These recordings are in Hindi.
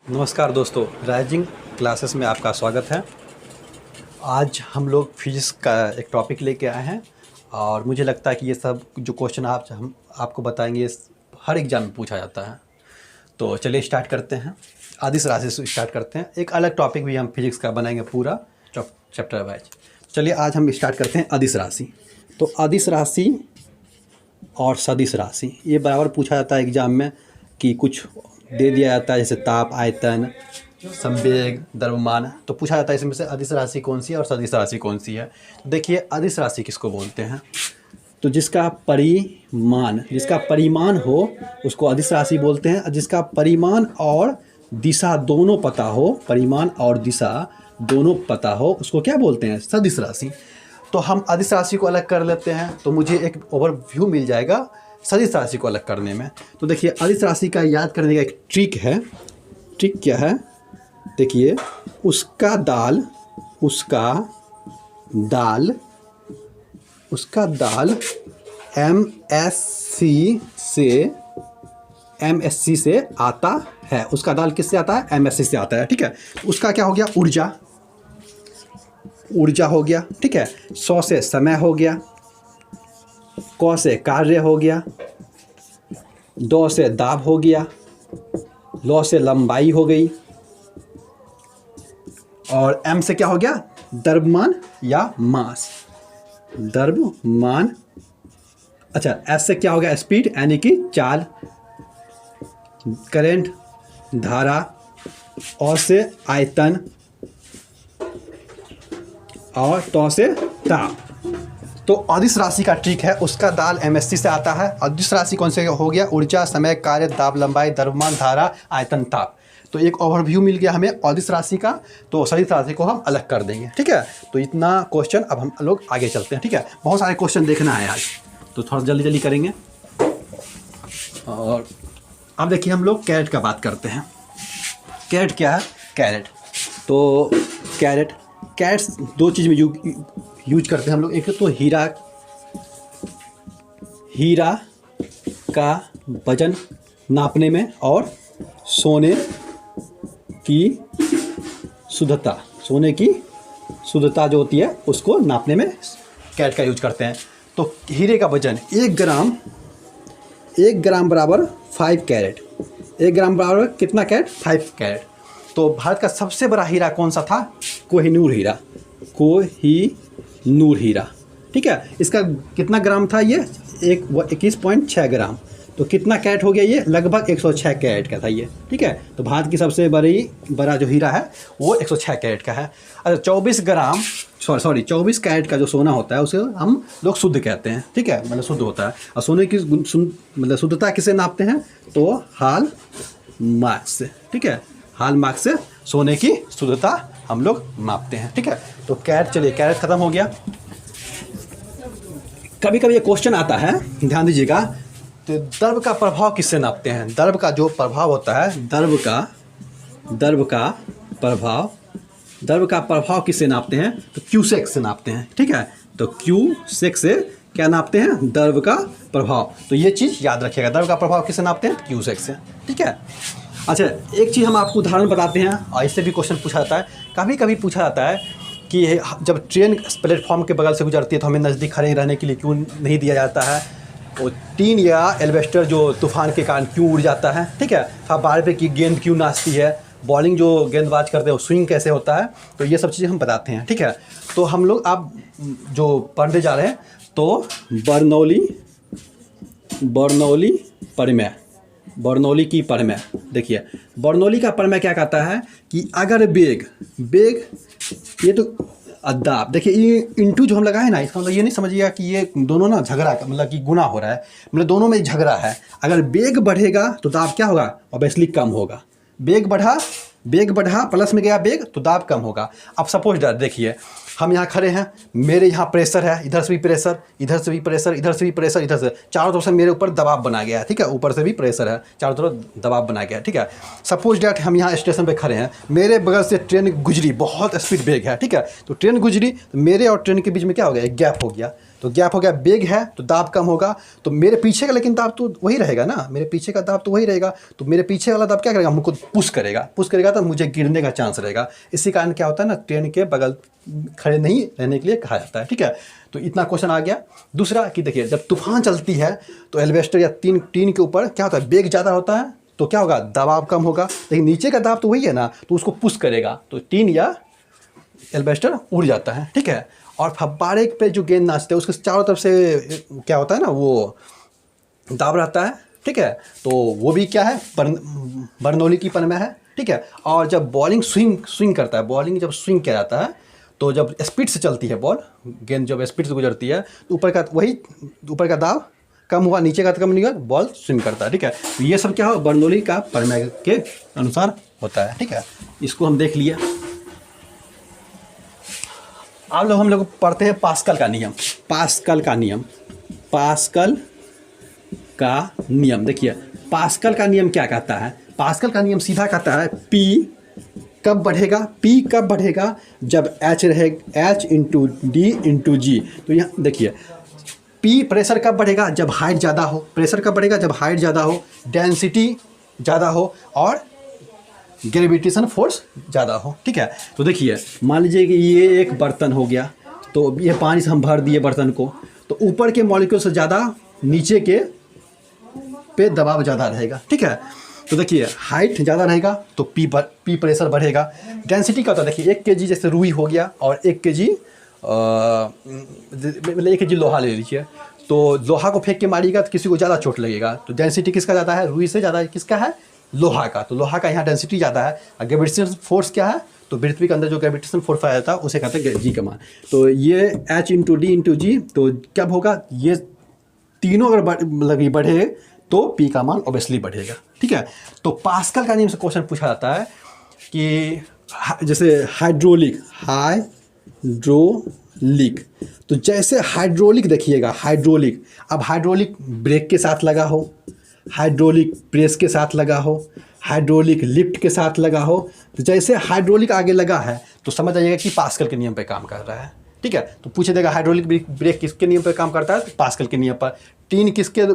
नमस्कार दोस्तों, राइजिंग क्लासेस में आपका स्वागत है। आज हम लोग फिजिक्स का एक टॉपिक लेके आए हैं और मुझे लगता है कि ये सब जो क्वेश्चन हम आपको बताएंगे हर एग्ज़ाम में पूछा जाता है। तो चलिए स्टार्ट करते हैं। अदिश राशि से स्टार्ट करते हैं। एक अलग टॉपिक भी हम फिजिक्स का बनाएंगे पूरा चैप्टर वाइज। चलिए आज हम स्टार्ट करते हैं अदिश राशि। तो अदिश राशि और सदिश राशि ये बराबर पूछा जाता है एग्ज़ाम में कि कुछ दे दिया जाता है, जैसे ताप, आयतन, संवेग, द्रव्यमान। तो पूछा जाता है इसमें से अदिश राशि कौन सी है और सदिश राशि कौन सी है। तो देखिए अदिश राशि किसको बोलते हैं, तो जिसका परिमाण हो उसको अदिश राशि बोलते हैं। जिसका परिमाण और दिशा दोनों पता हो, परिमाण और दिशा दोनों पता हो, उसको क्या बोलते हैं, सदिश राशि। तो हम अदिश राशि को अलग कर लेते हैं तो मुझे एक ओवरव्यू मिल जाएगा सदिश राशि को अलग करने में। तो देखिए अदिश राशि का याद करने का एक ट्रिक है। ट्रिक क्या है, देखिए उसका दाल एमएससी से आता है। उसका दाल किससे आता है, एमएससी से आता है। ठीक है, उसका क्या हो गया, ऊर्जा हो गया। ठीक है, 100 से समय हो गया, क से कार्य हो गया, द से दाब हो गया, ल से लंबाई हो गई, और एम से क्या हो गया, द्रव्यमान या मास, द्रव्यमान। अच्छा, एस से क्या हो गया, स्पीड यानी कि चाल, करंट धारा, और से आयतन, और ट से ताप। तो अदिश राशि का ट्रिक है, उसका दाल एमएससी से आता है। अदिश राशि कौन से हो गया, ऊर्जा, समय, कार्य, दाब, लंबाई, द्रव्यमान, धारा, आयतन, ताप। तो एक ओवरव्यू मिल गया हमें अदिश राशि का। तो सदिश राशि को हम अलग कर देंगे। ठीक है, तो इतना क्वेश्चन। अब हम लोग आगे चलते हैं। ठीक है, बहुत सारे क्वेश्चन देखना है आज, तो थोड़ा जल्दी करेंगे। और अब देखिए हम लोग कैरेट का बात करते हैं। कैरेट क्या है, कैरेट तो कैरेट दो चीज़ में यूज करते हैं हम लोग। एक तो हीरा का वजन नापने में, और सोने की शुद्धता जो होती है उसको नापने में कैरेट का यूज करते हैं। तो हीरे का वजन 1 ग्राम बराबर 5 कैरेट। 1 ग्राम बराबर कितना कैरेट, 5 कैरेट। तो भारत का सबसे बड़ा हीरा कौन सा था, कोहिनूर हीरा। ठीक है, इसका कितना ग्राम था, ये 21.6 ग्राम। तो कितना कैरेट हो गया, ये लगभग 106 कैरेट का था ये। ठीक है, तो भारत की सबसे बड़ा जो हीरा है वो 106 कैरेट का है। अच्छा, 24 कैरेट का जो सोना होता है उसे हम लोग शुद्ध कहते हैं। ठीक है, मतलब शुद्ध होता है। और सोने की मतलब शुद्धता किसे नापते हैं, तो हाल मार्क से। ठीक है, हाल मार्क से सोने की शुद्धता हम लोग मापते हैं। ठीक है, तो कैरेट, चलिए कैरेट खत्म हो गया। कभी कभी ये क्वेश्चन आता है, ध्यान दीजिएगा, तो द्रव का प्रभाव किससे नापते हैं। द्रव का जो प्रभाव होता है, द्रव का प्रभाव किससे नापते हैं, तो क्यूसेक से नापते हैं। ठीक है, तो क्यूसेक से क्या नापते हैं, द्रव का प्रभाव। तो ये चीज़ याद रखिएगा, द्रव का प्रभाव किससे नापते हैं, क्यूसेक से। ठीक है, अच्छा एक चीज़ हम आपको उदाहरण बताते हैं, और इससे भी क्वेश्चन पूछा जाता है। कभी कभी पूछा जाता है कि जब ट्रेन प्लेटफॉर्म के बगल से गुजरती है तो हमें नज़दीक खड़े रहने के लिए क्यों नहीं दिया जाता है। वो टीन या एल्वेस्टर जो तूफान के कारण क्यों उड़ जाता है। ठीक है, बार पे की गेंद क्यों नाचती है, बॉलिंग जो गेंदबाज करते हैं वो स्विंग कैसे होता है। तो ये सब चीज़ें हम बताते हैं। ठीक है, तो हम लोग अब जो पढ़ने जा रहे हैं, तो बर्नौली की प्रमेय। देखिए बर्नौली का प्रमेय क्या कहता है कि अगर वेग ये तो दाब, देखिए ये इंटू जो हम लगाए ना, इसका मतलब ये नहीं समझिएगा कि ये दोनों ना झगड़ा, मतलब कि गुना हो रहा है, मतलब दोनों में झगड़ा है। अगर वेग बढ़ेगा तो दाब क्या होगा, ऑब्वियसली कम होगा। वेग बढ़ा प्लस में गया वेग तो दाब कम होगा। अब सपोज दैट देखिए हम यहाँ खड़े हैं, मेरे यहाँ प्रेशर है, इधर से भी प्रेशर, इधर से भी प्रेशर, इधर से भी प्रेशर, इधर से, चारों तरफ से मेरे ऊपर दबाव बना गया है। ठीक है, ऊपर से भी प्रेशर है, चारों तरफ दबाव बना गया है। ठीक है, सपोज डैट हम यहाँ स्टेशन पे खड़े हैं, मेरे बगल से ट्रेन गुजरी, बहुत स्पीड ब्रेक है। ठीक है, तो ट्रेन गुजरी, तो मेरे और ट्रेन के बीच में क्या हो गया, एक गैप हो गया। तो गैप हो गया, बेग है तो दाब कम होगा, तो मेरे पीछे का लेकिन दाब तो वही रहेगा ना, मेरे पीछे का दाब तो वही रहेगा, तो मेरे पीछे वाला दाब क्या करेगा, हमको पुश करेगा तो मुझे गिरने का चांस रहेगा। इसी कारण क्या होता है ना, ट्रेन के बगल खड़े नहीं रहने के लिए कहा जाता है। ठीक है, तो इतना क्वेश्चन आ गया। दूसरा कि देखिए, जब तूफान चलती है तो एल्वेस्टर या टीन के ऊपर क्या होता है, बेग ज़्यादा होता है तो क्या होगा, दबाव कम होगा, लेकिन नीचे का दाब तो वही है ना, तो उसको पुश करेगा तो टीन या एल्वेस्टर उड़ जाता है। ठीक है, और फब्बारे पे जो गेंद नाचते हैं उसके चारों तरफ से क्या होता है ना, वो दाब रहता है। ठीक है, तो वो भी क्या है, बर्नौली की पन में है। ठीक है, और जब बॉलिंग स्विंग करता है, बॉलिंग जब स्विंग किया जाता है तो जब स्पीड से चलती है बॉल, गेंद जब स्पीड से गुजरती है तो ऊपर का दाब कम हुआ, नीचे का कम नहीं हुआ, बॉल स्विंग करता है। ठीक है, तो ये सब क्या हो, बर्नौली का प्रमेय के अनुसार होता है। ठीक है, इसको हम देख लिए। अब हम लोग पढ़ते हैं पास्कल का नियम। देखिए, पास्कल का नियम क्या कहता है, पास्कल का नियम सीधा कहता है P कब बढ़ेगा जब H into D into G। तो यहाँ देखिए, P प्रेशर कब बढ़ेगा, जब हाइट ज़्यादा हो, डेंसिटी ज़्यादा हो और ग्रेविटेशन फोर्स ज़्यादा हो। ठीक है, तो देखिए, मान लीजिए कि ये एक बर्तन हो गया, तो ये पानी से हम भर दिए बर्तन को, तो ऊपर के मॉलिक्यूल से ज़्यादा नीचे के पे दबाव ज़्यादा रहेगा। ठीक है, तो देखिए, हाइट ज़्यादा रहेगा तो पी प्रेशर बढ़ेगा। डेंसिटी क्या होता है, देखिए 1 kg जैसे रुई हो गया और 1 kg मतलब 1 kg लोहा ले लीजिए, तो लोहा को फेंक के मारिएगा तो किसी को ज़्यादा चोट लगेगा। तो डेंसिटी किसका ज़्यादा है, रुई से ज़्यादा किसका है, लोहा का। तो लोहा का यहाँ डेंसिटी ज़्यादा है। और ग्रेविटेशन फोर्स क्या है, तो पृथ्वी के अंदर जो ग्रेविटेशन फोर्स आया था उसे कहते हैं जी का मान। तो ये H इंटू D इंटू जी, तो कब होगा, ये तीनों अगर मतलब बढ़े तो पी का मान ऑब्वियसली बढ़ेगा। ठीक है, तो पास्कल का नियम से क्वेश्चन पूछा जाता है कि जैसे हाइड्रोलिक, तो जैसे हाइड्रोलिक देखिएगा, अब हाइड्रोलिक ब्रेक के साथ लगा हो, हाइड्रोलिक प्रेस के साथ लगा हो, हाइड्रोलिक लिफ्ट के साथ लगा हो, तो जैसे हाइड्रोलिक आगे लगा है तो समझ आइएगा कि पास्कल के नियम पे काम कर रहा है। ठीक है, तो पूछे देगा हाइड्रोलिक ब्रेक किसके नियम पर काम करता है, तो पास्कल के नियम पर। टीन किसके,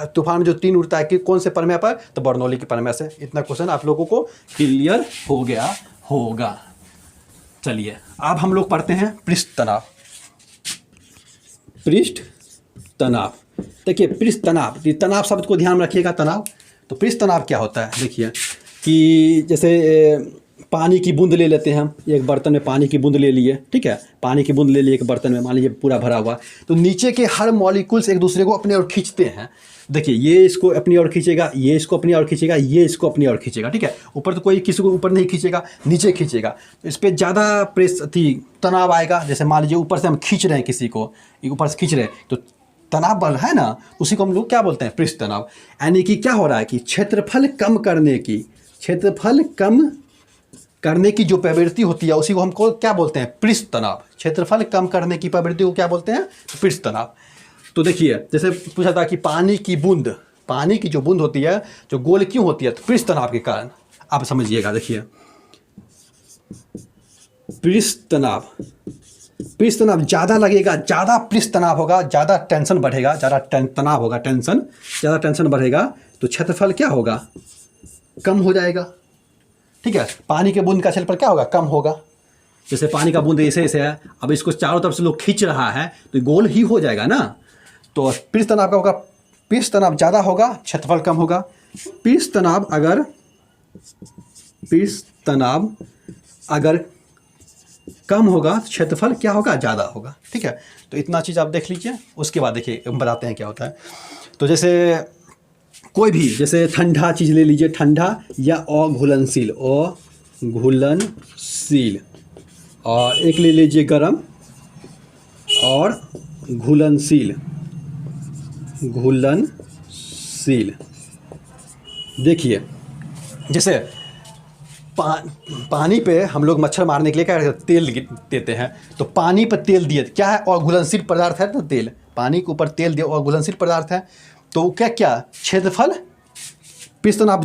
तूफान में जो टीन उड़ता है कि कौन से प्रमेय पर, तो बर्नौली के प्रमेय से। इतना क्वेश्चन आप लोगों को क्लियर हो गया होगा। चलिए, अब हम लोग पढ़ते हैं पृष्ठ तनाव। देखिए, पृष्ठ तनाव शब्द को ध्यान में रखिएगा, तनाव। तो पृष्ठ तनाव क्या होता है, देखिए कि जैसे पानी की बूंद ले लेते हैं हम, एक बर्तन में पानी की बूंद ले लिए। ठीक है, पानी की बूंद ले लिए एक बर्तन में, मान लीजिए पूरा भरा हुआ, तो नीचे के हर मॉलिक्यूल्स एक दूसरे को अपने ओर खींचते हैं। देखिए, ये इसको अपनी ओर खींचेगा, ये इसको अपनी ओर खींचेगा, ये इसको अपनी ओर खींचेगा। ठीक है, ऊपर तो कोई किसी को ऊपर नहीं खींचेगा, नीचे खींचेगा, तो इस पर ज़्यादा तनाव आएगा। जैसे मान लीजिए ऊपर से हम खींच रहे हैं, किसी को ऊपर से खींच रहे हैं, तो तनाव बढ़ रहा है ना, उसी को हम लोग क्या बोलते हैं, पृष्ठ तनाव। यानी कि क्या हो रहा है कि क्षेत्रफल कम करने की जो प्रवृत्ति होती है उसी को हमको क्या बोलते हैं, पृष्ठ तनाव। क्षेत्रफल कम करने की प्रवृत्ति को क्या बोलते हैं, पृष्ठ तनाव। तो देखिए, जैसे पूछा था कि पानी की जो बूंद होती है जो गोल क्यों होती है, तो पृष्ठ तनाव के कारण। आप समझिएगा, देखिए पृष्ठ तनाव ज़्यादा लगेगा, ज़्यादा पृष्ठ तनाव होगा, ज़्यादा टेंशन बढ़ेगा, ज़्यादा तनाव होगा, ज़्यादा टेंशन बढ़ेगा तो क्षेत्रफल क्या होगा, कम हो जाएगा। ठीक है, पानी के बूंद का क्षेत्रफल क्या होगा, कम होगा। जैसे पानी का बूंद ऐसे है, अब इसको चारों तरफ से लोग खींच रहा है तो गोल ही हो जाएगा ना। तो पृष्ठ तनाव का होगा, पृष्ठ तनाव ज़्यादा होगा, क्षेत्रफल कम होगा। पृष्ठ तनाव अगर कम होगा, क्षेत्रफल क्या होगा, ज़्यादा होगा। ठीक है, तो इतना चीज़ आप देख लीजिए। उसके बाद देखिए हम बताते हैं क्या होता है। तो जैसे कोई भी, जैसे ठंडा चीज़ ले लीजिए, ठंडा या अघुलनशील, और एक ले लीजिए गर्म और घुलनशील। देखिए, जैसे पानी पे हम लोग मच्छर मारने के लिए क्या करते हैं, तेल देते हैं। तो पानी पर तेल दिए, क्या है, और घुलनशील पदार्थ है, तो तेल, पानी के ऊपर तेल दिए और घुलनशील पदार्थ है, तो क्या क्षेत्रफल पृष्ठ तनाव,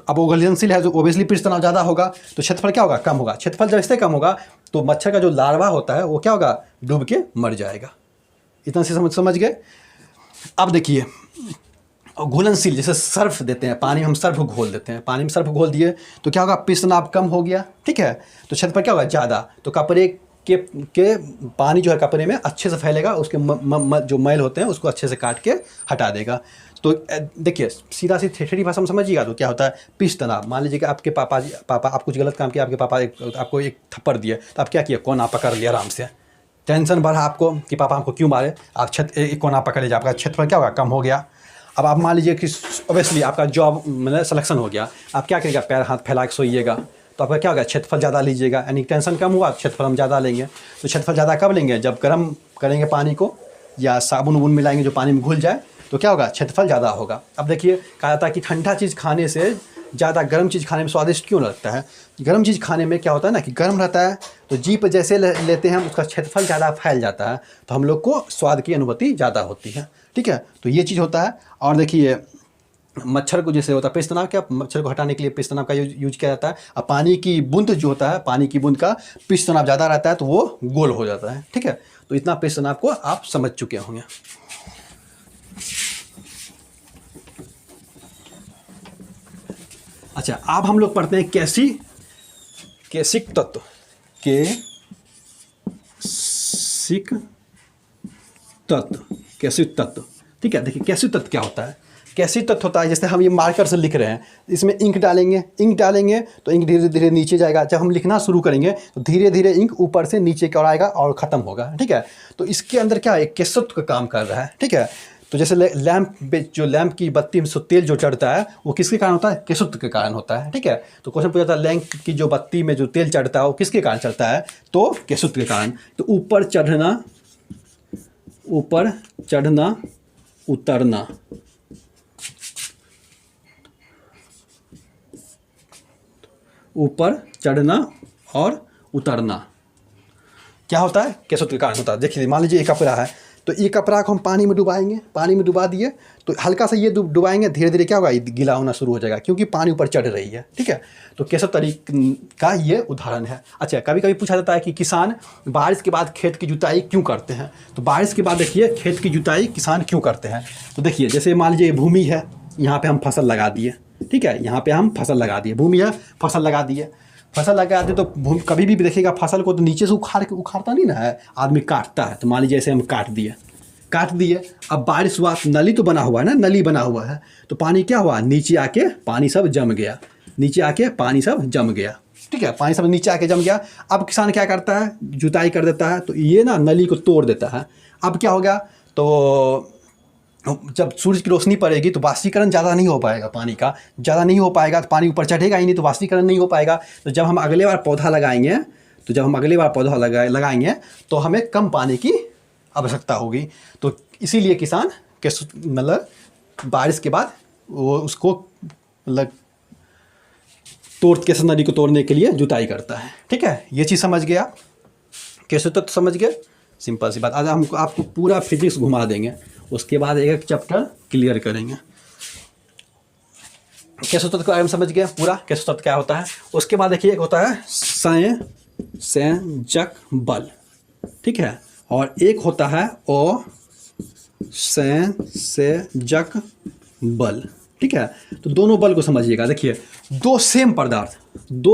अब वो घुलनशील है तो ओबियसली पृष्ठ तनाव ज़्यादा होगा, तो क्षेत्रफल क्या होगा, कम होगा। क्षेत्रफल जब इससे कम होगा तो मच्छर का जो लार्वा होता है वो क्या होगा, डूब के मर जाएगा। इतना से समझ गए। अब देखिए घुलनशील, जैसे सर्फ देते हैं, पानी में हम सर्फ घोल देते हैं, पानी में सर्फ घोल दिए तो क्या होगा, पिष्ट तनाव कम हो गया, ठीक है। तो छत पर क्या होगा, ज़्यादा, तो कपड़े के पानी जो है कपड़े में अच्छे से फैलेगा, उसके जो मैल होते हैं उसको अच्छे से काट के हटा देगा। तो देखिए सीधा सी ठेठी भाषा में समझिएगा तो क्या होता है, पिष्ट तनाव। मान लीजिए कि आपके पापा आप कुछ गलत काम किया, आपके पापा आपको एक थप्पड़ दिए, तो आप क्या किया, कोना पकड़ लिया आराम से। टेंशन बढ़ा आपको कि पापा हमको क्यों मारे, आप एक कोना पकड़ लीजिए, आपका क्षेत्रफल क्या होगा, कम हो गया। अब आप मान लीजिए कि ऑब्वियसली आपका जॉब मतलब सिलेक्शन हो गया, आप क्या करिएगा, पैर हाथ फैला के सोइएगा, तो आपका क्या होगा, क्षेत्रफल ज़्यादा लीजिएगा, यानी टेंशन कम हुआ, क्षेत्रफल हम ज़्यादा लेंगे। तो क्षेत्रफल ज़्यादा कब लेंगे, जब गर्म करेंगे पानी को या साबुन उबुन मिलाएंगे जो पानी में घुल जाए, तो क्या होगा, क्षेत्रफल ज़्यादा होगा। अब देखिए कहा जाता है कि ठंडा चीज़ खाने से ज़्यादा गर्म चीज़ खाने में स्वादिष्ट क्यों लगता है। गर्म चीज़ खाने में क्या होता है ना कि गर्म रहता है, तो जीभ जैसे लेते हैं हम उसका क्षेत्रफल ज़्यादा फैल जाता है, तो हम लोग को स्वाद की अनुभूति ज़्यादा होती है, ठीक है। तो ये चीज़ होता है। और देखिए मच्छर को जैसे होता है पिष्ट तनाव, क्या मच्छर को हटाने के लिए पिष्ट तनाव का यूज किया जाता है। अब पानी की बूंद जो होता है, पानी की बूंद का पिष्ट तनाव ज़्यादा रहता है तो वो गोल हो जाता है, ठीक है। तो इतना पिष्ट तनाव को आप समझ चुके होंगे। अच्छा, अब हम लोग पढ़ते हैं कैसिक तत्व, कैसिक तत्व, ठीक है। देखिए कैसिक तत्व क्या होता है, कैसिक तत्व होता है जैसे हम ये मार्कर से लिख रहे हैं, इसमें इंक डालेंगे तो इंक धीरे धीरे नीचे जाएगा। जब हम लिखना शुरू करेंगे तो धीरे धीरे इंक ऊपर से नीचे की ओर आएगा और ख़त्म होगा, ठीक है। तो इसके अंदर क्या है, कैसिक का काम कर रहा है, ठीक है। तो जैसे लैंप की बत्ती में तेल जो चढ़ता है वो किसके कारण होता है, कैसिक के कारण होता है, ठीक है। तो क्वेश्चन पूछा था लैंप की जो बत्ती में जो तेल चढ़ता है वो किसके कारण चढ़ता है, तो कैसिक के कारण। तो ऊपर चढ़ना उतरना, ऊपर चढ़ना और उतरना क्या होता है, कैसिक के कारण होता है। देखिए मान लीजिए एक कपड़ा है, तो ये कपड़ा को हम पानी में डुबाएंगे, पानी में डुबा दिए तो हल्का सा ये डुबाएंगे, धीरे धीरे क्या होगा, ये गीला होना शुरू हो जाएगा क्योंकि पानी ऊपर चढ़ रही है, ठीक है। तो कैसिक तरीके का ये उदाहरण है। अच्छा, कभी कभी पूछा जाता है कि किसान बारिश के बाद खेत की जुताई क्यों करते हैं। तो बारिश के बाद देखिए खेत की जुताई किसान क्यों करते हैं। तो देखिए जैसे मान लीजिए भूमि है, यहाँ पे हम फसल लगा दिए, ठीक है, यहाँ पे हम फसल लगा दिए, भूमि है, फसल लगा दिए तो भूमि कभी भी देखिएगा फसल को तो नीचे से उखाड़ता नहीं ना है, आदमी काटता है। तो मान लीजिए ऐसे हम काट दिए, अब बारिश हुआ, नली तो बना हुआ है ना, नली बना हुआ है, तो पानी क्या हुआ, नीचे आके पानी सब जम गया, ठीक है, पानी सब नीचे आके जम गया। अब किसान क्या करता है, जुताई कर देता है, तो ये ना नली को तोड़ देता है। अब क्या हो गया, तो जब सूरज की रोशनी पड़ेगी तो वाष्पीकरण ज़्यादा नहीं हो पाएगा, पानी का ज़्यादा नहीं हो पाएगा, तो पानी ऊपर चढ़ेगा ही नहीं, तो वाष्पीकरण नहीं हो पाएगा। तो जब हम अगले बार पौधा लगाएंगे तो हमें कम पानी की आवश्यकता होगी। तो इसीलिए किसान मतलब बारिश के बाद वो उसको मतलब कैसे नदी को तोड़ने के लिए जुताई करता है, ठीक है। ये चीज़ समझ गया, कैसे तत्व समझ गए, सिंपल सी बात। आज हम आपको पूरा फिजिक्स घुमा देंगे, उसके बाद एक चैप्टर क्लियर करेंगे। कैसे तत्व के बारे में समझ गए पूरा, कैसे तत्व क्या होता है। उसके बाद देखिए एक होता है संयोजक बल, ठीक है, और एक होता है असंयोजक बल, ठीक है। तो दोनों बल को समझिएगा। देखिए दो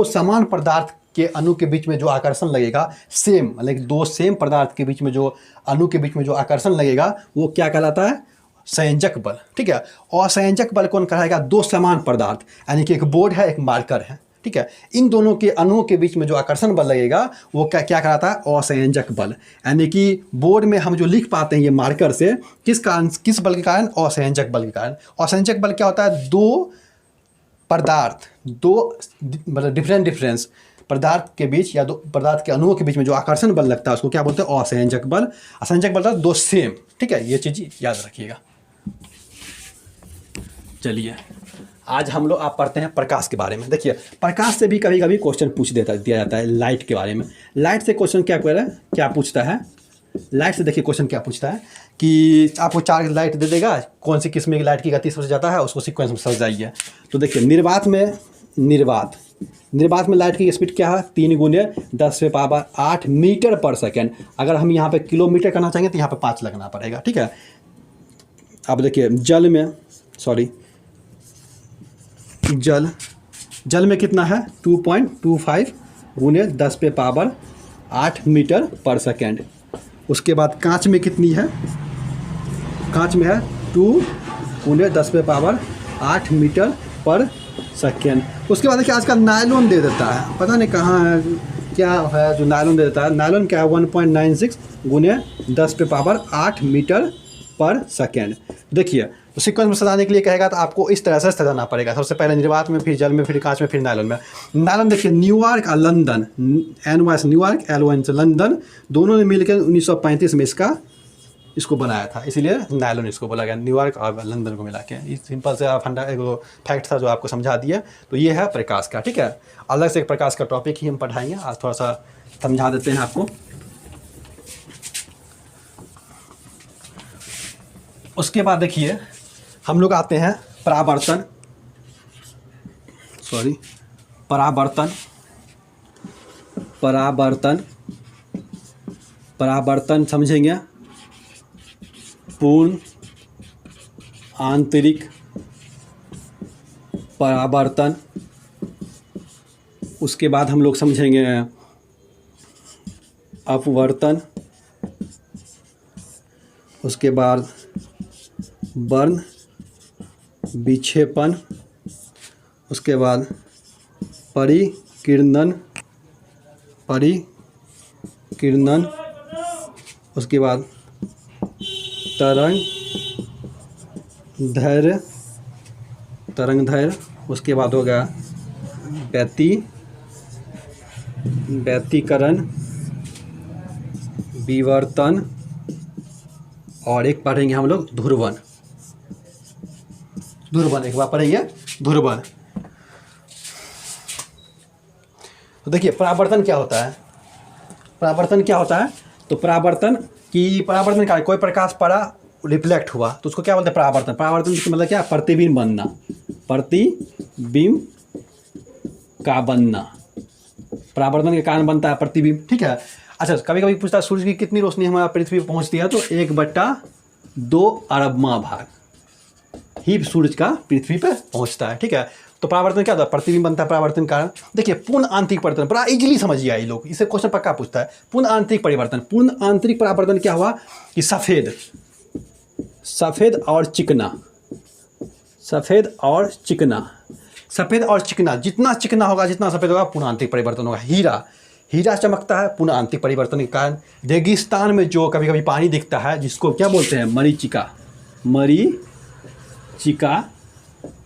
समान पदार्थ के अणु के बीच में जो आकर्षण लगेगा, मतलब दो सेम पदार्थ के बीच में जो अणु के बीच में जो आकर्षण लगेगा वो क्या कहलाता है, संयोजक बल, ठीक है। असंयोजक बल कौन कहलाएगा, दो समान पदार्थ, यानी कि एक बोर्ड है एक मार्कर है, ठीक है, इन दोनों के अणुओं के बीच में जो आकर्षण बल लगेगा वो क्या कहलाता है, असंयोजक बल। यानी कि बोर्ड में हम जो लिख पाते हैं ये मार्कर से किस बल के कारण, असंयोजक बल के कारण। असंयोजक बल क्या होता है, दो मतलब डिफरेंस पदार्थ के बीच या दो पदार्थ के अणुओं के बीच में जो आकर्षण बल लगता है उसको क्या बोलते हैं, असंयोजक बल। असंयोजक बल दो सेम, ठीक है, ये चीज़ याद रखिएगा। चलिए आज हम लोग आप पढ़ते हैं प्रकाश के बारे में। देखिए प्रकाश से भी कभी कभी क्वेश्चन दिया जाता है लाइट के बारे में। लाइट से क्वेश्चन क्या पूछता है, लाइट से देखिए क्वेश्चन क्या पूछता है कि आपको 4 लाइट दे देगा, कौन सी किस्म की लाइट की गति सबसे ज़्यादा है उसको सीक्वेंस में समझ जाइए। तो देखिए निर्वात निर्वात में लाइट की स्पीड क्या है, 3 गुने 10⁸ मीटर पर सेकेंड। अगर हम यहाँ पे किलोमीटर करना चाहेंगे तो यहाँ पे 5 लगना पड़ेगा, ठीक है। अब देखिए जल में कितना है, 2.25 गुने 10⁸ मीटर पर सेकेंड। उसके बाद कांच में कितनी है, कांच में है 2 गुने 10⁸ मीटर पर सेकेंड। उसके बाद देखिए आजकल नायलॉन दे देता है, पता नहीं कहाँ है क्या है जो नायलॉन दे देता है। नायलॉन क्या है, 1.96 गुने 10⁸ मीटर पर सेकेंड। देखिए तो सीक्वेंस में सजाने के लिए कहेगा तो आपको इस तरह से सजाना पड़ेगा। सबसे पहले निर्वात में, फिर जल में, फिर कांच में, फिर नायलॉन में। नायलॉन देखिए न्यूयॉर्क और लंदन, NY न्यूयॉर्क, LON से लंदन, दोनों ने मिलकर 1935 में इसको बनाया था, इसीलिए नायलॉन इसको बोला गया, न्यूयॉर्क और लंदन को मिला के। इस सिंपल से फंडा एक फैक्ट था जो आपको समझा दिया। तो ये है प्रकाश का, ठीक है। अलग से एक प्रकाश का टॉपिक ही हम पढ़ाएंगे, आज थोड़ा सा समझा देते हैं आपको। उसके बाद देखिए हम लोग आते हैं परावर्तन समझेंगे, पूर्ण आंतरिक परावर्तन। उसके बाद हम लोग समझेंगे अपवर्तन। उसके बाद वर्ण विक्षेपण। उसके बाद परिकिरणन। उसके बाद तरंग दैर्घ्य। उसके बाद हो गया व्यतिकरण, विवर्तन, और एक पढ़ेंगे हम लोग ध्रुवण। एक बार पढ़ेंगे ध्रुवण। तो देखिए परावर्तन क्या होता है, तो परावर्तन का कोई प्रकाश पड़ा, रिफ्लेक्ट हुआ तो उसको क्या बोलते हैं, परावर्तन। परावर्तन मतलब क्या, प्रतिबिंब बनना, प्रतिबिंब का बनना। परावर्तन के कारण बनता है प्रतिबिंब, ठीक है। अच्छा कभी कभी पूछता है सूर्य की कितनी रोशनी हमारा पृथ्वी पर पहुंचती है, तो 1/2 अरबवां भाग ही सूरज का पृथ्वी पर पहुंचता है, ठीक है। तो परावर्तन क्या होता है, प्रतिबिंब बनता है परावर्तन कारण। देखिए पूर्ण आंतरिक परिवर्तन बड़ा इजीली समझिए ये लोग, इसे क्वेश्चन पक्का पूछता है। पूर्ण आंतरिक परावर्तन क्या हुआ कि सफ़ेद और चिकना, जितना चिकना होगा, जितना सफ़ेद होगा, पूर्ण आंतरिक परिवर्तन होगा। हीरा चमकता है पूर्ण आंतरिक परिवर्तन के कारण। रेगिस्तान में जो कभी कभी पानी दिखता है, जिसको क्या बोलते हैं, मरीचिका,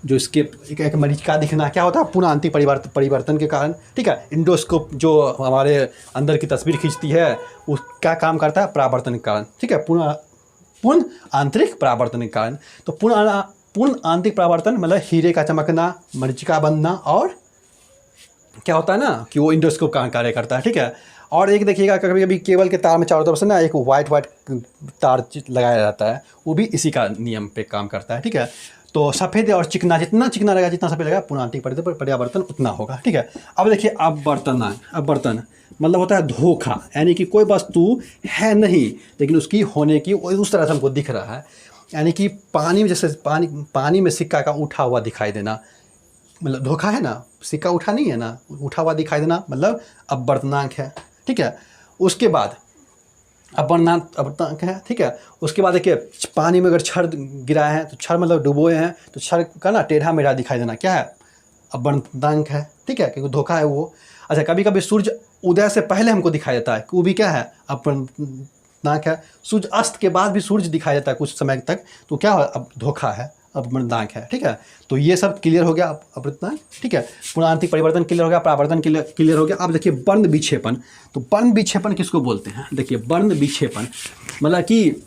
जो इसके एक मरीचिका दिखना क्या होता है, पूर्ण आंतरिक परिवर्तन के कारण, ठीक है। इंडोस्कोप जो हमारे अंदर की तस्वीर खींचती है, उसका काम करता है परावर्तन के कारण, ठीक है, पूर्ण आंतरिक परावर्तन के कारण। तो पूर्ण आंतरिक परावर्तन मतलब हीरे का चमकना, मरीचिका बनना, और क्या होता है ना कि वो इंडोस्कोप का कार्य करता है, ठीक है। और एक देखिएगा कभी कभी केबल के तार में चारों तरफ से ना एक वाइट तार लगाया जाता है, वो भी इसी का नियम पे काम करता है, ठीक है। तो सफ़ेद और चिकना, जितना चिकना रहेगा, जितना सफ़ेद रहेगा, पूर्ण आंतरिक परिवर्तन उतना होगा, ठीक है। अब देखिए अपवर्तन मतलब होता है धोखा, यानी कि कोई वस्तु है नहीं लेकिन उसकी होने की उस तरह से हमको दिख रहा है। यानी कि पानी में, जैसे पानी में सिक्का का उठा हुआ दिखाई देना, मतलब धोखा है ना, सिक्का उठा नहीं है ना, उठा हुआ दिखाई देना मतलब अपवर्तनांक है, ठीक है। उसके बाद अपवर्तनांक है, ठीक है। उसके बाद देखिए पानी में अगर छड़ गिराए हैं, तो छड़ मतलब डुबोए हैं, तो छड़ का ना टेढ़ा मेढ़ा दिखाई देना क्या है, अपवर्तनांक है, ठीक है, क्योंकि धोखा है वो। अच्छा कभी कभी सूर्य उदय से पहले हमको दिखाई देता है, वो भी क्या है, अपवर्तनांक है। सूर्य अस्त के बाद भी सूर्य दिखाई देता है कुछ समय तक, तो क्या है, अब धोखा है, अपवर्तनांक है, ठीक है। तो ये सब क्लियर हो गया, अपवर्तनांक, ठीक है। पूर्ण आंतरिक परिवर्तन क्लियर हो गया, परावर्तन क्लियर हो गया। अब देखिए वर्ण विक्षेपण। तो वर्ण विक्षेपण किसको बोलते हैं, देखिए वर्ण विक्षेपण मतलब कि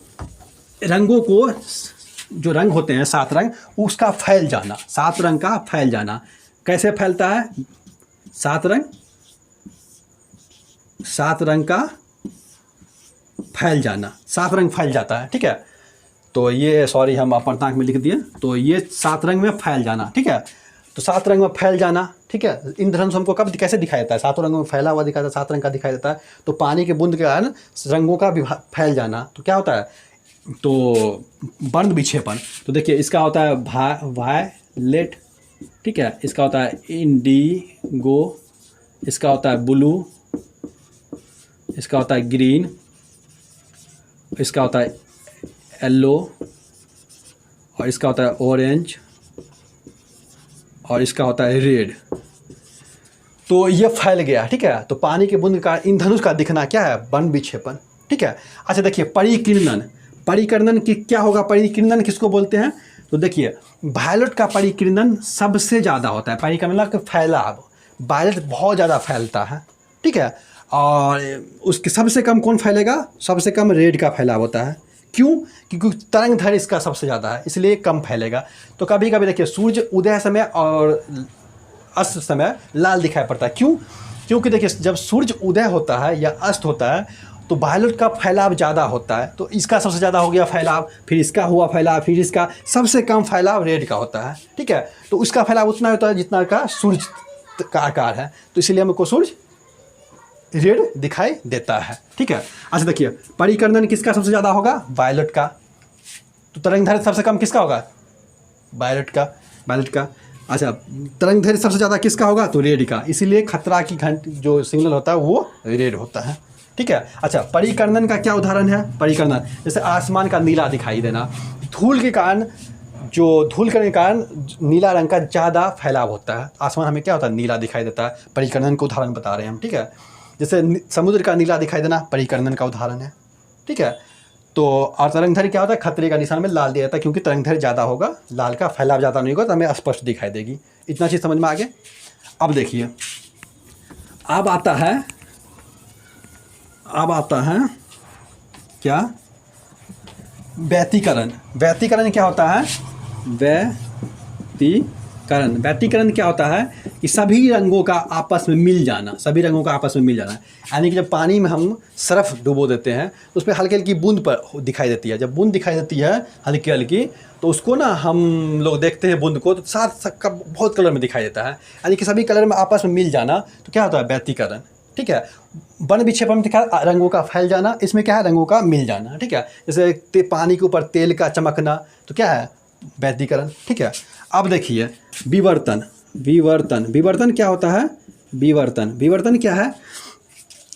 रंगों को, जो रंग होते हैं 7 रंग, उसका फैल जाना, 7 रंग का फैल जाना। कैसे फैलता है, 7 रंग का फैल जाना, 7 रंग फैल जाता है, ठीक है। तो ये हम अपवर्तनांक में लिख दिए, तो ये 7 रंग में फैल जाना, ठीक है। तो 7 रंग में फैल जाना, ठीक है। इंद्रधनुष हमको कब कैसे दिखाई देता है? 7 रंगों में फैला हुआ दिखाई देता है, 7 रंग का दिखाई देता है। तो पानी के बूंद के कारण रंगों का फैल जाना, तो क्या होता है? तो वर्ण विक्षेपण। तो देखिए इसका होता है वायलेट, ठीक है, इसका होता है इंडिगो, इसका होता है ब्लू, इसका होता है ग्रीन, इसका होता है येलो, और इसका होता है ऑरेंज, और इसका होता है रेड। तो ये फैल गया, ठीक है। तो पानी के बूंद का इंद्रधनुष का दिखना क्या है? वर्ण विक्षेपण, ठीक है। अच्छा देखिए परिकिरणन, परिकिरणन की क्या होगा? परिकिरणन किसको बोलते हैं? तो देखिए वायलेट का परिकिरणन सबसे ज़्यादा होता है। परिकिरणन का फैलाव, वायलेट बहुत ज़्यादा फैलता है, ठीक है। और उसके सबसे कम कौन फैलेगा? सबसे कम रेड का फैलाव होता है। क्यों? क्योंकि तरंग दैर्घ्य इसका सबसे ज़्यादा है, इसलिए कम फैलेगा। तो कभी कभी देखिए सूर्य उदय समय और अस्त समय लाल दिखाई पड़ता है। क्यों? क्योंकि देखिए जब सूर्य उदय होता है या अस्त होता है तो वायलेट का फैलाव ज़्यादा होता है, तो इसका सबसे ज़्यादा हो गया फैलाव, फिर इसका हुआ फैलाव, फिर इसका सबसे कम फैलाव रेड का होता है, ठीक है। तो उसका फैलाव उतना होता है जितना का सूर्य का आकार है, तो इसीलिए हमको सूर्य रेड दिखाई देता है, ठीक है। अच्छा देखिए परिकर्णन किसका सबसे ज़्यादा होगा? वायलेट का। तो तरंग दैर्घ्य सबसे कम किसका होगा? वायलेट का, वायलेट का। अच्छा तरंग दैर्घ्य सबसे ज़्यादा किसका होगा? तो रेड का। इसीलिए खतरा की घंटी जो सिग्नल होता है वो रेड होता है, ठीक है। अच्छा परिकर्णन का क्या उदाहरण है? परिकर्णन जैसे आसमान का नीला दिखाई देना, धूल के कारण, जो धूल करने के कारण नीला रंग का ज़्यादा फैलाव होता है। आसमान हमें क्या होता है? नीला दिखाई देता है। परिकर्णन का उदाहरण बता रहे हैं हम, ठीक है। जैसे समुद्र का नीला दिखाई देना परिकर्णन का उदाहरण है, ठीक है। तो और तरंग दैर्घ्य क्या होता है? खतरे का निशान में लाल दिया जाता है, क्योंकि तरंग दैर्घ्य ज़्यादा होगा, लाल का फैलाव ज़्यादा नहीं होगा, तो हमें स्पष्ट दिखाई देगी। इतना चीज़ समझ में आ गया। अब देखिए अब आता है क्या? व्यतिकरण। व्यतिकरण क्या होता है? व्यतिकरण क्या होता है? कि सभी रंगों का आपस में मिल जाना, सभी रंगों का आपस में मिल जाना। यानी कि जब पानी में हम सरफ डुबो देते हैं तो उस पर हल्की हल्की बूंद पर दिखाई देती है। जब बूंद दिखाई देती है हल्की हल्की, तो उसको ना हम लोग देखते हैं बूंद को, तो साथ का बहुत कलर में दिखाई देता है। यानी कि सभी कलर में आपस में मिल जाना, तो क्या होता है? व्यतिकरण, ठीक है। वर्ण विक्षेपण में दिखा रंगों का फैल जाना, इसमें क्या है? रंगों का मिल जाना, ठीक है। जैसे पानी के ऊपर तेल का चमकना, तो क्या है? व्यतिकरण, ठीक है। अब देखिए विवर्तन। विवर्तन क्या होता है? विवर्तन क्या है?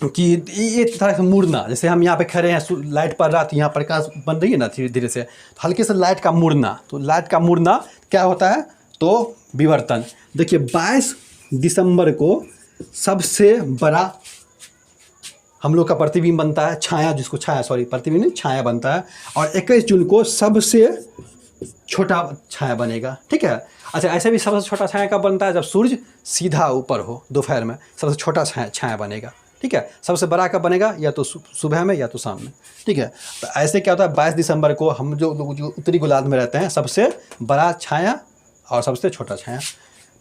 कि ये तरह से मुड़ना। जैसे हम यहाँ पे खड़े हैं, लाइट पड़ रहा, तो यहाँ प्रकाश बन रही है ना धीरे धीरे से, तो हल्के से लाइट का मुड़ना, तो लाइट का मुड़ना क्या होता है? तो विवर्तन। देखिए 22 दिसंबर को सबसे बड़ा हम लोग का प्रतिबिंब बनता है, प्रतिबिंब नहीं, छाया बनता है। और 21 जून को सबसे छोटा छाया बनेगा, ठीक है। अच्छा ऐसे भी सबसे छोटा छाया कब बनता है? जब सूर्य सीधा ऊपर हो, दोपहर में सबसे छोटा छाया बनेगा, ठीक है। सबसे बड़ा कब बनेगा? या तो सुबह में या तो शाम में, ठीक है। तो ऐसे क्या होता है? 22 दिसंबर को हम जो उत्तरी गोलार्ध में रहते हैं, सबसे बड़ा छाया और सबसे छोटा छाया,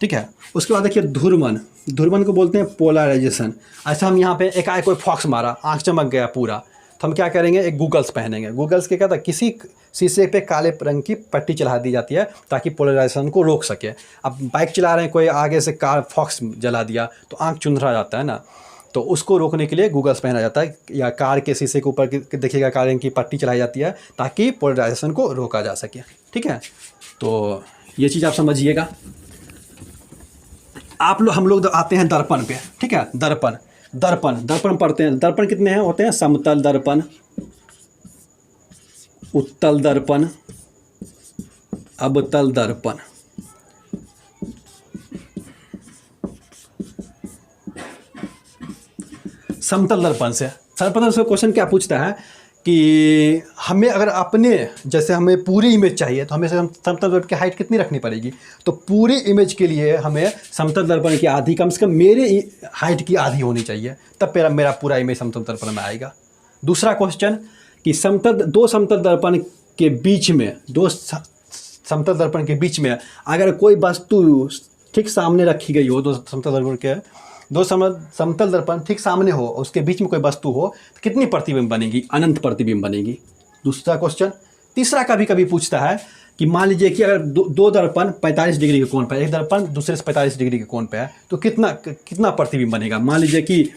ठीक है। उसके बाद देखिए ध्रुवन को बोलते हैं पोलराइजेशन। ऐसा हम यहाँ पे एकाएक कोई फॉक्स मारा, आँख चमक गया पूरा, तो हम क्या करेंगे? एक गूगल्स पहनेंगे। गूगल्स के क्या था? किसी शीशे पे काले रंग की पट्टी चला दी जाती है ताकि पोलराइजेशन को रोक सके। अब बाइक चला रहे हैं, कोई आगे से कार फॉक्स जला दिया तो आँख चुंधरा जाता है ना, तो उसको रोकने के लिए गूगल्स पहना जाता है। या कार के शीशे के ऊपर देखिएगा काले रंग की पट्टी चलाई जाती है ताकि पोलराइजेशन को रोका जा सके, ठीक है। तो ये चीज़ आप समझिएगा। हम लोग आते हैं दर्पण पे, ठीक है। दर्पण पढ़ते हैं। दर्पण कितने हैं होते हैं? समतल दर्पण, उत्तल दर्पण, अवतल दर्पण। समतल दर्पण से क्वेश्चन क्या पूछता है कि हमें अगर अपने जैसे हमें पूरी इमेज चाहिए तो हमें समतल दर्पण की हाइट कितनी रखनी पड़ेगी? तो पूरी इमेज के लिए हमें समतल दर्पण की आधी, कम से कम मेरे हाइट की आधी होनी चाहिए, तब मेरा पूरा इमेज समतल दर्पण में आएगा। दूसरा क्वेश्चन कि दो समतल दर्पण के बीच में अगर कोई वस्तु ठीक सामने रखी गई हो, दो समतल दर्पण ठीक सामने हो, उसके बीच में कोई वस्तु हो, तो कितनी प्रतिबिंब बनेगी? अनंत प्रतिबिंब बनेगी। दूसरा क्वेश्चन। तीसरा कभी कभी पूछता है कि मान लीजिए कि अगर दो दर्पण 45 डिग्री के कोण पर, एक दर्पण दूसरे से 45 डिग्री के कोण पे है, तो कितना कितना प्रतिबिंब बनेगा। मान लीजिए कि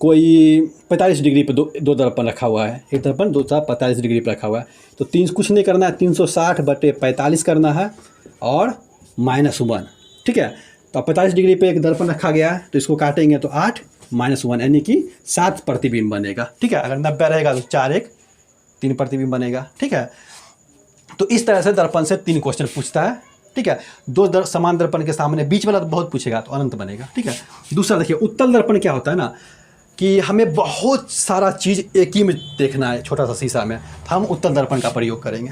कोई 45 डिग्री पे दो दर्पण रखा हुआ है, एक दर्पण दूसरा 45 डिग्री पे रखा हुआ है, तो कुछ नहीं करना है, 360/45 करना है और -1, ठीक है। तो 45 डिग्री पे एक दर्पण रखा गया है, तो इसको काटेंगे तो 8 -1 यानी कि 7 प्रतिबिंब बनेगा, ठीक है। अगर 90 रहेगा तो 4 1 3 प्रतिबिंब बनेगा, ठीक है। तो इस तरह से दर्पण से 3 क्वेश्चन पूछता है, ठीक है। दो समान दर्पण के सामने बीच वाला तो बहुत पूछेगा, तो अनंत बनेगा, ठीक है। दूसरा देखिए, उत्तल दर्पण क्या होता है ना, कि हमें बहुत सारा चीज़ एक ही में देखना है, छोटा सा शीशा में, तो हम उत्तल दर्पण का प्रयोग करेंगे,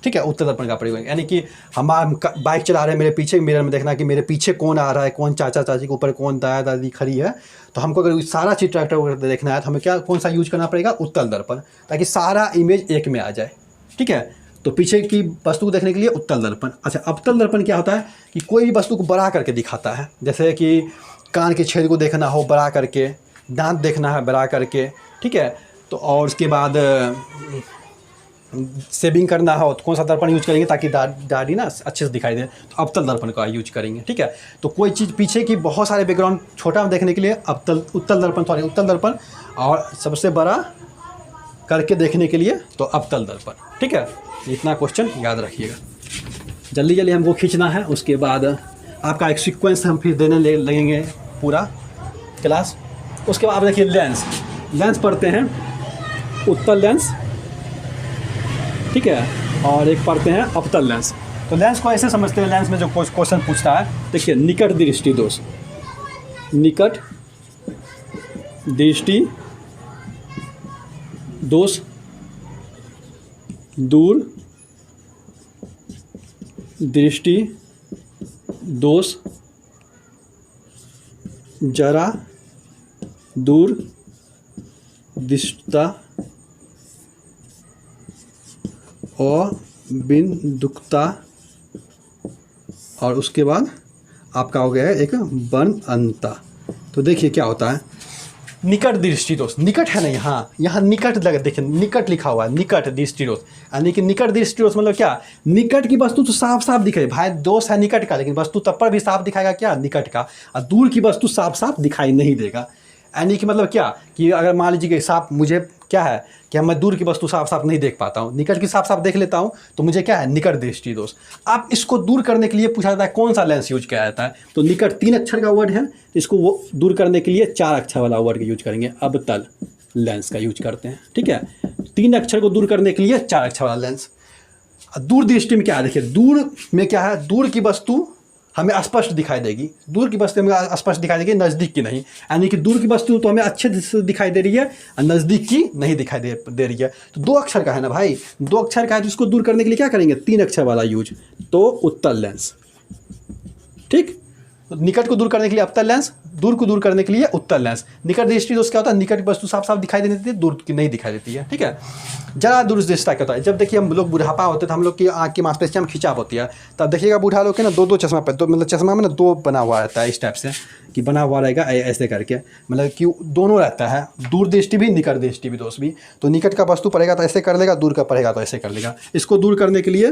ठीक है। उत्तल दर्पण का प्रयोग यानी कि हम बाइक चला रहे हैं, मेरे पीछे मिरर में देखना कि मेरे पीछे कौन आ रहा है, कौन चाचा चाची के ऊपर कौन दादा दादी खड़ी है। तो हमको अगर सारा चीज़ ट्रैक्टर वगैरह देखना है, तो हमें कौन सा यूज करना पड़ेगा, उत्तल दर्पण, ताकि सारा इमेज एक में आ जाए, ठीक है। तो पीछे की वस्तु को देखने के लिए उत्तल दर्पण। अच्छा, अवतल दर्पण क्या होता है कि कोई भी वस्तु को बड़ा करके दिखाता है, जैसे कि कान के छेद को देखना हो बड़ा करके, दांत देखना है बड़ा करके, ठीक है। तो और उसके बाद शेविंग करना हो तो कौन सा दर्पण यूज करेंगे ताकि दाढ़ी ना अच्छे से दिखाई दे, तो अवतल दर्पण का यूज करेंगे, ठीक है। तो कोई चीज़ पीछे की बहुत सारे बैकग्राउंड छोटा देखने के लिए उत्तल दर्पण, और सबसे बड़ा करके देखने के लिए तो अवतल दर्पण, ठीक है। इतना क्वेश्चन याद रखिएगा। जल्दी जल्दी हमको खींचना है, उसके बाद आपका एक सीक्वेंस हम फिर देने लगेंगे पूरा क्लास। उसके बाद आप देखिए लेंस पढ़ते हैं, उत्तल लेंस, ठीक है, और एक पढ़ते हैं अवतल लेंस। तो लेंस को ऐसे समझते हैं, लेंस में जो क्वेश्चन पूछता है, देखिए निकट दृष्टि दोष, निकट दृष्टि दोष, दूर दृष्टि दोष, जरा दूर दृष्टता, अबिंदुकता, और उसके बाद आपका हो गया है एक वर्णनता। तो देखिए क्या होता है, निकट दृष्टि दोष, निकट है ना, यहाँ निकट लगा, देखिए निकट लिखा हुआ है, निकट दृष्टि दोष, यानी कि निकट दृष्टि दोष मतलब क्या, निकट की वस्तु तो साफ साफ दिखाई, भाई दोष है निकट का, लेकिन वस्तु तब पर भी साफ दिखाएगा क्या, निकट का, और दूर की वस्तु साफ साफ दिखाई नहीं देगा। यानी कि मतलब क्या कि अगर मान लीजिए कि साफ, मुझे क्या है कि मैं दूर की वस्तु साफ साफ नहीं देख पाता हूँ, निकट की साफ साफ देख लेता हूँ, तो मुझे क्या है, निकट दृष्टि दोष। आप इसको दूर करने के लिए पूछा जाता है कौन सा लेंस यूज किया जाता है, तो निकट 3 अक्षर का वर्ड है, इसको वो दूर करने के लिए 4 अक्षर वाला वर्ड का यूज करेंगे, अवतल लेंस का यूज करते हैं, ठीक है। 3 अक्षर को दूर करने के लिए 4 अक्षर वाला लेंस। दूर दृष्टि में क्या है, देखिए दूर में क्या है, दूर की वस्तु हमें स्पष्ट दिखाई देगी, दूर की वस्तु हमें स्पष्ट दिखाई देगी, नज़दीक की नहीं, यानी कि दूर की वस्तु तो हमें अच्छे से दिखाई दे रही है और नज़दीक की नहीं दिखाई दे रही है। तो 2 अक्षर का है ना भाई, 2 अक्षर का है, तो इसको दूर करने के लिए क्या करेंगे, 3 अक्षर वाला यूज, तो उत्तल लेंस, ठीक। तो निकट को दूर करने के लिए अवतल लेंस, दूर को दूर करने के लिए उत्तल लेंस। निकट दृष्टि दोष क्या होता है, निकट की वस्तु साफ साफ दिखाई देती है, दूर की नहीं दिखाई देती है, ठीक है। जरा दूर दृष्टता क्या होता है, जब देखिए हम लोग बुढ़ापा होते हैं तो हम लोग की आँख की मांसपेशियाँ में खिंचाव होती है, तब देखिएगा बूढ़ा लोग के ना 2 चश्मा पे, तो मतलब चश्मा में ना 2 बना हुआ रहता है, इस टाइप से कि बना हुआ रहेगा ऐसे करके, मतलब कि दोनों रहता है, दूर दृष्टि भी निकट दृष्टि भी दोष भी। तो निकट का वस्तु पड़ेगा तो ऐसे कर लेगा, दूर का पड़ेगा तो ऐसे कर लेगा। इसको दूर करने के लिए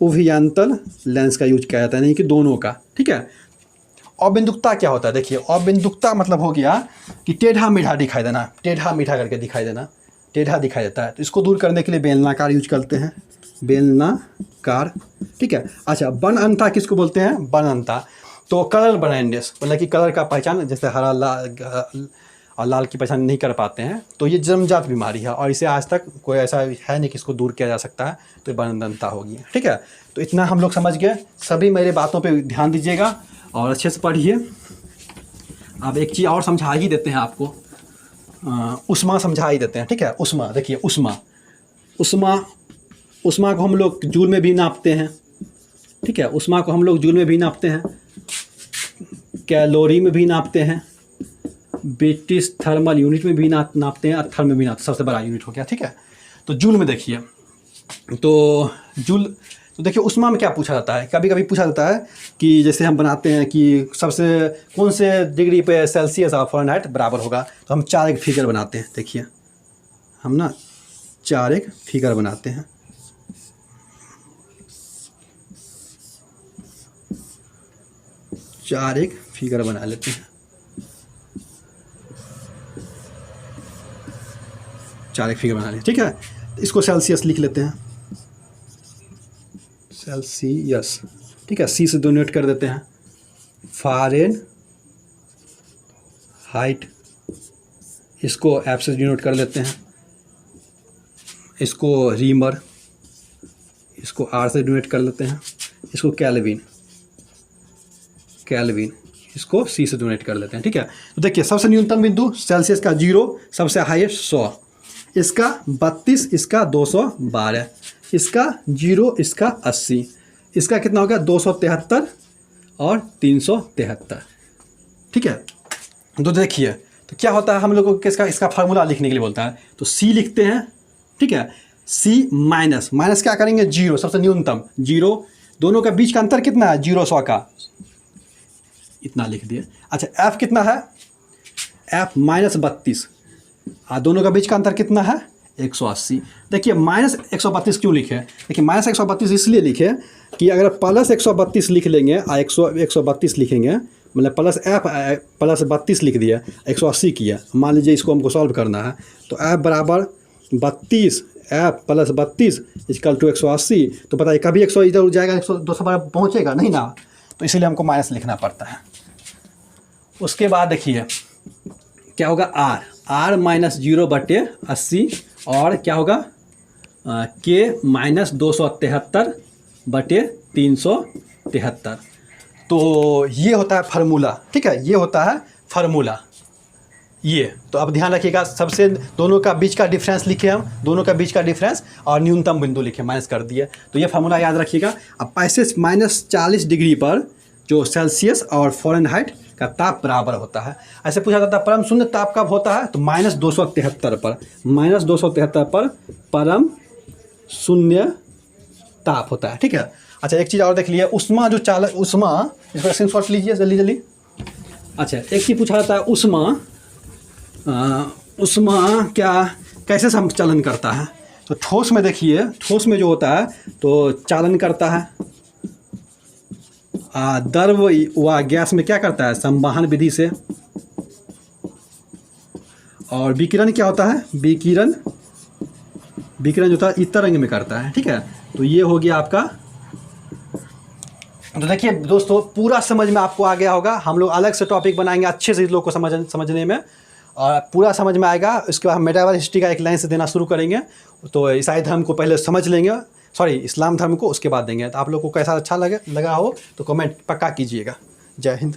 उभयंतर लेंस का यूज किया जाता है, यानी कि दोनों का, ठीक है। अबिंदुकता क्या होता है, देखिए अबिंदुकता मतलब हो गया कि टेढ़ा मीठा दिखाई देना, टेढ़ा मीठा करके दिखाई देना, टेढ़ा दिखाई देता है, तो इसको दूर करने के लिए बेलनाकार यूज करते हैं, बेलनाकार, ठीक है। अच्छा, वर्णनता किसको बोलते हैं, वर्णनता, तो कलर ब्लाइंडनेस, मतलब कि कलर का पहचान, जैसे हरा लाल और लाल की पहचान नहीं कर पाते हैं, तो ये जन्मजात बीमारी है और इसे आज तक कोई ऐसा है नहीं कि इसको दूर किया जा सकता है, तो ये वर्णनता होगी, ठीक है। तो इतना हम लोग समझ गए, सभी मेरे बातों पे ध्यान दीजिएगा और अच्छे से पढ़िए। अब एक चीज़ और समझा ही देते हैं आपको, उष्मा समझा ही देते हैं, ठीक है। उष्मा, देखिए उष्मा को हम लोग जूल में भी नापते हैं, ठीक है। उष्मा को हम लोग जूल में भी नापते हैं, कैलोरी में भी नापते हैं, ब्रिटिश थर्मल यूनिट में भी नापते हैं, और थर्म में भी नापते हैं, सबसे बड़ा यूनिट हो गया, ठीक है। तो जूल में देखिए, तो जूल, तो देखिए उष्मा में क्या पूछा जाता है, कभी कभी पूछा जाता है कि जैसे हम बनाते हैं कि सबसे कौन से डिग्री पे सेल्सियस और फ़ारेनहाइट बराबर होगा, तो हम 4 एक फिगर बनाते हैं, देखिए हम ना 4 एक फिगर बनाते हैं, 4 एक फिगर बना लेते हैं, 4 एक फिगर बना लें, ठीक है। इसको सेल्सियस लिख लेते हैं, सेल्सियस, ठीक है। सी से डोनेट कर देते हैं। फ़ारेन हाइट, इसको एफ से डिनोट कर लेते हैं। इसको रीमर, इसको आर से डिनोट कर लेते हैं। इसको कैल्विन, कैल्विन, इसको सी से डोनेट कर लेते हैं, ठीक है। तो देखिए सबसे न्यूनतम बिंदु सेल्सियस का 0, सबसे हाईएस्ट 100, इसका 32, इसका 212, इसका 0, इसका 80, इसका कितना हो गया 273 और 373, ठीक है। तो देखिए तो क्या होता है, हम लोग को इसका फार्मूला लिखने के लिए बोलता है, तो सी लिखते हैं, ठीक है। सी माइनस, माइनस क्या करेंगे 0, सबसे न्यूनतम 0, दोनों का बीच का अंतर कितना है 0 100 का, इतना लिख दिए। अच्छा एफ कितना है, एफ -32, दोनों का बीच का अंतर कितना है 180। देखिए -132 क्यों लिखे, देखिए -132 इसलिए लिखे कि अगर +132 लिख लेंगे 132 लिखेंगे, मतलब प्लस एफ +32 लिख दिया, 180 किया, मान लीजिए इसको हमको सॉल्व करना है, तो एफ बराबर 32, एफ +32 इक्वल टू 180। तो बताइए कभी 100 इधर उड़ जाएगा, 100 212 पहुँचेगा नहीं ना, तो इसीलिए हमको माइनस लिखना पड़ता है। उसके बाद देखिए क्या होगा, आर -0/80, और क्या होगा के -273/373। तो ये होता है फार्मूला, ठीक है, ये होता है फार्मूला ये। तो अब ध्यान रखिएगा, सबसे दोनों का बीच का डिफरेंस लिखे हम, दोनों का बीच का डिफरेंस और न्यूनतम बिंदु लिखे, माइनस कर दिए। तो ये फार्मूला याद रखिएगा। अब ऐसे -40 डिग्री पर जो सेल्सियस और फ़ारेनहाइट का ताप बराबर होता है। ऐसे पूछा जाता है परम शून्य ताप कब होता है, तो -273 पर, -273 पर परम शून्य ताप होता है, ठीक है। अच्छा एक चीज़ और देख लीजिए, उष्मा जो चालक, उष्मा, इसका स्क्रीनशॉट लीजिए जल्दी जल्दी। अच्छा एक चीज़ पूछा जाता है, उष्मा क्या कैसे संचालन करता है, तो ठोस में देखिए, ठोस में जो होता है तो चालन करता है, द्रव व गैस में क्या करता है संवहन विधि से, और विकिरण क्या होता है, विकिरण जो होता है इस तरंग में करता है, ठीक है। तो ये हो गया आपका। तो देखिए दोस्तों पूरा समझ में आपको आ गया होगा। हम लोग अलग से टॉपिक बनाएंगे अच्छे से इस लोग को समझने में, और पूरा समझ में आएगा। उसके बाद हम मेडावल हिस्ट्री का एक लाइन से देना शुरू करेंगे। तो ईसाई धर्म को पहले समझ लेंगे, सॉरी इस्लाम धर्म को उसके बाद देंगे। तो आप लोग को कैसा अच्छा लगा हो तो कमेंट पक्का कीजिएगा। जय हिंद।